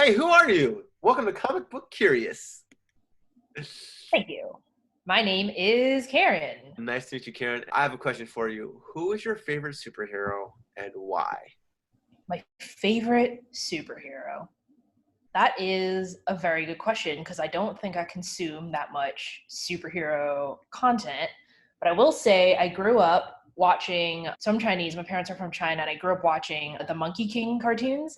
Hey, who are you? Welcome to Comic Book Curious. Thank you. My name is Karen. Nice to meet you, Karen. I have a question for you. Who is your favorite superhero and why? My favorite superhero. That is a very good question because I don't think I consume that much superhero content. But I will say I grew up watching, so I'm Chinese, my parents are from China, and I grew up watching the Monkey King cartoons.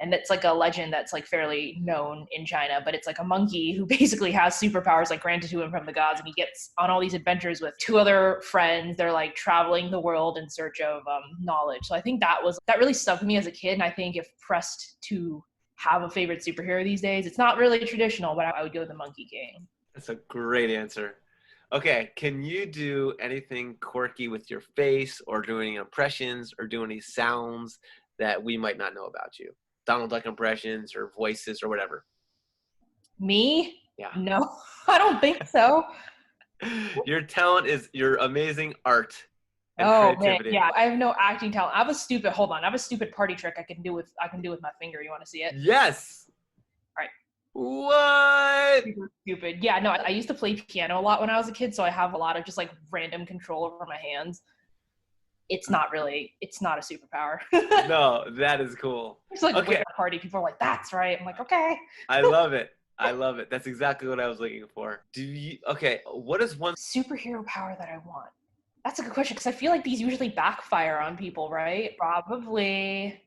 And it's like a legend that's like fairly known in China, but it's like a monkey who basically has superpowers like granted to him from the gods, and he gets on all these adventures with two other friends. They're like traveling the world in search of knowledge. So I think that really stuck with me as a kid, and I think if pressed to have a favorite superhero these days, it's not really traditional, but I would go with the Monkey King. That's a great answer. Okay, can you do anything quirky with your face or do any impressions or do any sounds that we might not know about you? Donald Duck impressions or voices or whatever. Me? Yeah. No, I don't think so. Your talent is your amazing art and Oh man, creativity. yeah. I have no acting talent. I have a stupid party trick I can do with my finger. You want to see it? Yes. All right. What? Super stupid. Yeah, no, I used to play piano a lot when I was a kid, so I have a lot of just like random control over my hands. It's not a superpower. No, that is cool. It's like Okay. with a party, people are like, "That's right." I'm like, "Okay." I love it. I love it. That's exactly what I was looking for. What is one Superhero power that I want? That's a good question because I feel like these usually backfire on people, right? Probably,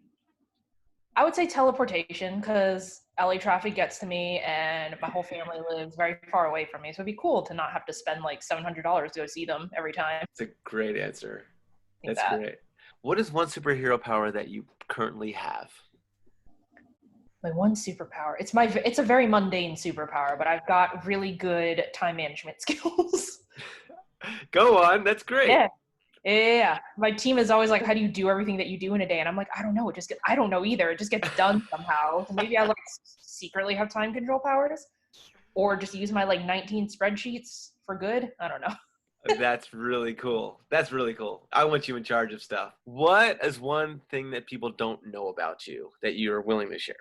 I would say teleportation because LA traffic gets to me and my whole family lives very far away from me. So it'd be cool to not have to spend like $700 to go see them every time. That's a great answer. Think That's that. great. What is one superhero power that you currently have? My one superpower. It's a very mundane superpower, but I've got really good time management skills. Go on. That's great. Yeah. Yeah. My team is always like, how do you do everything that you do in a day? And I'm like, I don't know. I don't know either. It just gets done somehow. So maybe I like secretly have time control powers or just use my like 19 spreadsheets for good. I don't know. That's really cool. That's really cool. I want you in charge of stuff. What is one thing that people don't know about you that you're willing to share?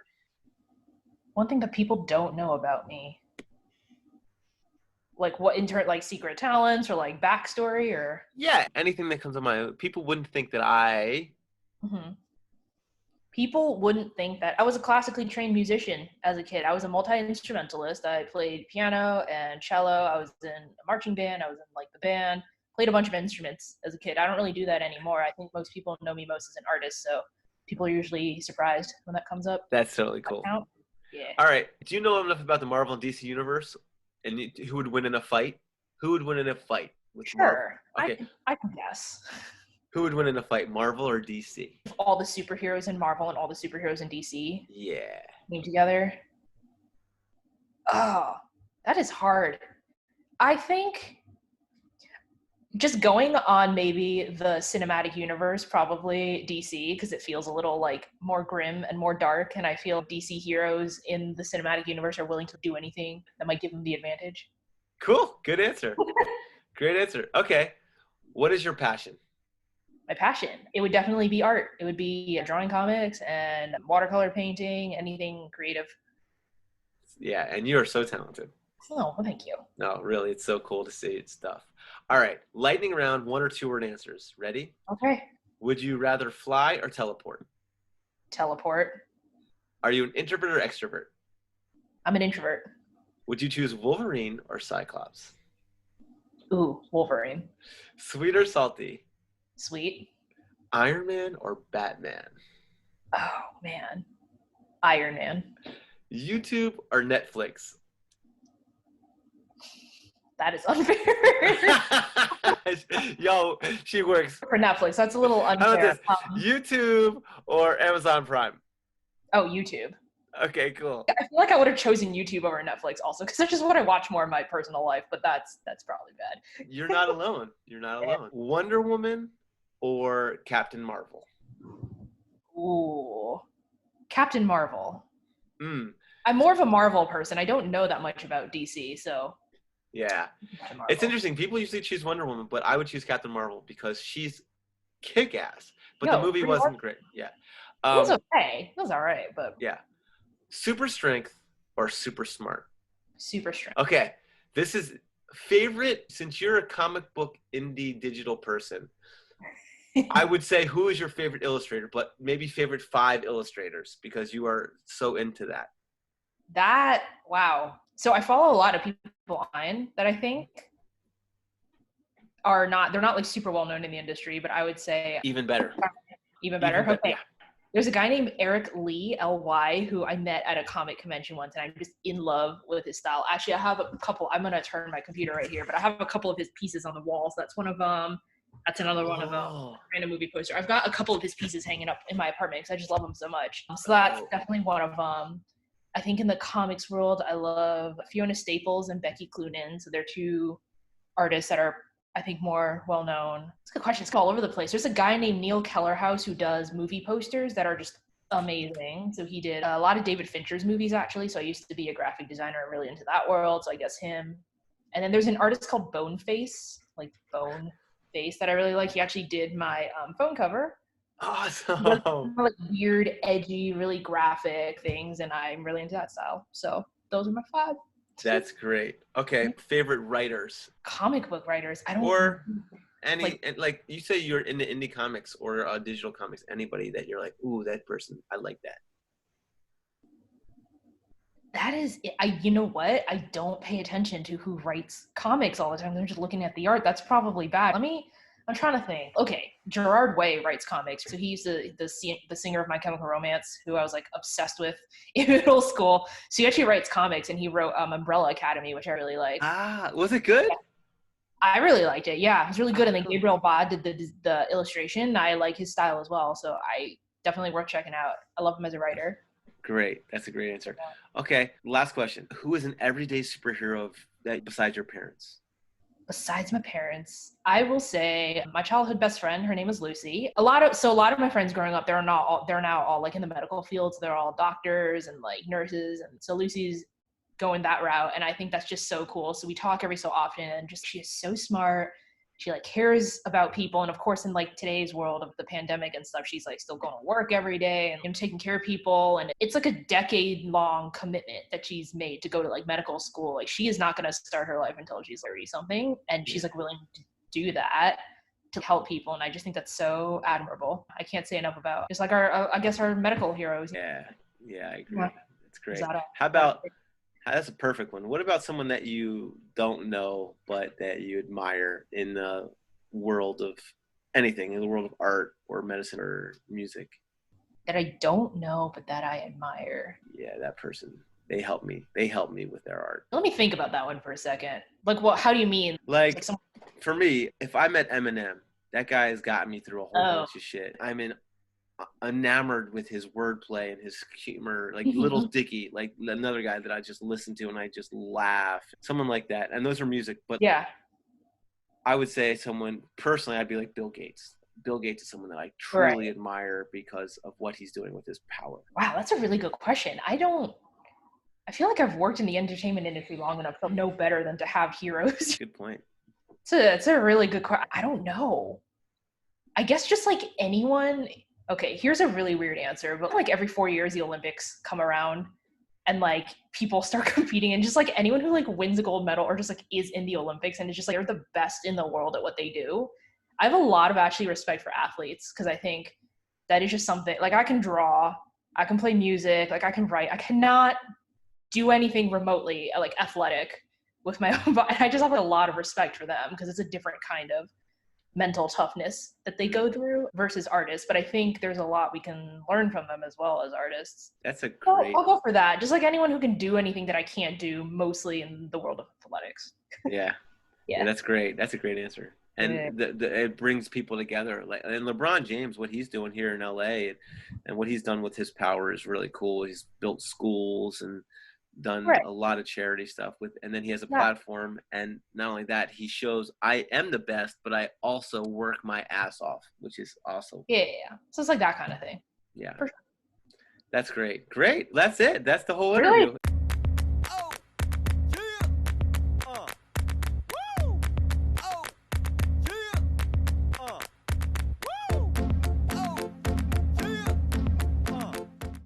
One thing that people don't know about me, like what like secret talents or like backstory or. Yeah, anything that comes to mind. People wouldn't think that I. Mhm. People wouldn't think that I was a classically trained musician as a kid. I was a multi-instrumentalist. I played piano and cello. I was in a marching band. I was in like the band. Played a bunch of instruments as a kid. I don't really do that anymore. I think most people know me most as an artist, so people are usually surprised when that comes up. That's totally cool. Yeah. All right. Do you know enough about the Marvel and DC universe and who would win in a fight? Who would win in a fight with Sure. Marvel? Okay. I can guess. Who would win in a fight, Marvel or DC? All the superheroes in Marvel and all the superheroes in DC. Yeah. Came together. Oh, that is hard. I think just going on maybe the cinematic universe, probably DC, because it feels a little like more grim and more dark. And I feel DC heroes in the cinematic universe are willing to do anything that might give them the advantage. Cool. Good answer. Great answer. Okay. What is your passion? My passion, it would definitely be art. It would be drawing comics and watercolor painting, anything creative. Yeah, and you are so talented. Oh, well, thank you. No, really, it's so cool to see stuff. All right, lightning round, 1 or 2 word answers. Ready? Okay. Would you rather fly or teleport? Teleport. Are you an introvert or extrovert? I'm an introvert. Would you choose Wolverine or Cyclops? Ooh, Wolverine. Sweet or salty? Sweet. Iron Man or Batman? Oh, man. Iron Man. YouTube or Netflix? That is unfair. Yo, she works. For Netflix, that's a little unfair. How about this? YouTube or Amazon Prime? Oh, YouTube. Okay, cool. I feel like I would have chosen YouTube over Netflix also, because that's just what I watch more in my personal life, but that's probably bad. You're not alone. You're not alone. Wonder Woman or Captain Marvel? Ooh. Captain Marvel. Mm. I'm more of a Marvel person. I don't know that much about DC, so. Yeah. It's interesting. People usually choose Wonder Woman, but I would choose Captain Marvel because she's kick-ass. But the movie wasn't great. Yeah. It was okay. It was all right, but. Yeah. Super strength or super smart? Super strength. Okay, this is favorite, since you're a comic book indie digital person, I would say who is your favorite illustrator, but maybe favorite 5 illustrators because you are so into that. That, wow. So I follow a lot of people online that I think are not, they're not like super well known in the industry, but I would say Even better. even Even better. better. Okay. Yeah. There's a guy named Eric Lee, Ly, who I met at a comic convention once, and I'm just in love with his style. Actually, I have a couple. I'm gonna turn my computer right here, but I have a couple of his pieces on the walls. That's one of them. That's another one of them. Oh. Random movie poster. I've got a couple of his pieces hanging up in my apartment because I just love them so much. So that's definitely one of them. I think in the comics world, I love Fiona Staples and Becky Cloonan. So they're two artists that are, I think, more well known. It's a good question. It's all over the place. There's a guy named Neil Kellerhouse who does movie posters that are just amazing. So he did a lot of David Fincher's movies, actually. So I used to be a graphic designer and really into that world. So I guess him. And then there's an artist called Boneface, like Bone Face, that I really like. He actually did my phone cover. Awesome. Like weird, edgy, really graphic things, and I'm really into that style. So those are my 5. That's great. Okay, favorite writers Comic book writers. I don't or any, like. like you say you're into indie comics or digital comics. Anybody that you're like, ooh, that person, I like that. That is, you know what? I don't pay attention to who writes comics all the time. I'm just looking at the art. That's probably bad. I'm trying to think. Okay, Gerard Way writes comics. So he's the singer of My Chemical Romance, who I was like obsessed with in middle school. So he actually writes comics, and he wrote Umbrella Academy, which I really like. Ah, was it good? I really liked it. Yeah, it was really good. And then Gabriel Bod did the illustration. I like his style as well. So I definitely worth checking out. I love him as a writer. Great. That's a great answer. Okay, last question. Who is an everyday superhero that besides your parents? Besides my parents, I will say my childhood best friend, her name is Lucy. A lot of my friends growing up, they're now all like in the medical fields. They're all doctors and like nurses. And so Lucy's going that route. And I think that's just so cool. So we talk every so often, and just, she is so smart. She like cares about people. And of course, in like today's world of the pandemic and stuff, she's like still going to work every day and, taking care of people. And it's like a decade long commitment that she's made to go to like medical school. Like she is not going to start her life until she's 30 something. And she's like willing to do that to help people. And I just think that's so admirable. I can't say enough about just like I guess our medical heroes. Yeah. Yeah, I agree. Yeah. That's great. How about, that's a perfect one. What about someone that you don't know, but that you admire in the world of anything, in the world of art or medicine or music? That I don't know, but that I admire. Yeah, that person. They help me. They help me with their art. Let me think about that one for a second. Like, what? How do you mean? Like for me, if I met Eminem, that guy has gotten me through a whole bunch of shit. I'm enamored with his wordplay and his humor, like Little Dicky, like another guy that I just listen to and I just laugh. Someone like that. And those are music, but yeah, I would say someone personally, I'd be like Bill Gates. Bill Gates is someone that I truly admire because of what he's doing with his power. Wow, that's a really good question. I feel like I've worked in the entertainment industry long enough to know better than to have heroes. Good point. It's a really good question. I don't know. I guess just like anyone. Okay, here's a really weird answer, but like every 4 years, the Olympics come around and like people start competing, and just like anyone who like wins a gold medal or just like is in the Olympics and it's just like they're the best in the world at what they do. I have a lot of actually respect for athletes because I think that is just something like I can draw, I can play music, like I can write. I cannot do anything remotely like athletic with my own body. I just have like a lot of respect for them because it's a different kind of mental toughness that they go through versus artists. But I think there's a lot we can learn from them as well as artists. That's a great. I'll go for that. Just like anyone who can do anything that I can't do, mostly in the world of athletics. Yeah. Yeah, that's great. That's a great answer. And it brings people together. Like, and LeBron James, what he's doing here in LA and what he's done with his power is really cool. He's built schools and done a lot of charity stuff with, and then he has a platform. And not only that, he shows I am the best, but I also work my ass off, which is awesome. Yeah. So it's like that kind of thing. Yeah. That's great. Great. That's it. That's the whole interview. Really?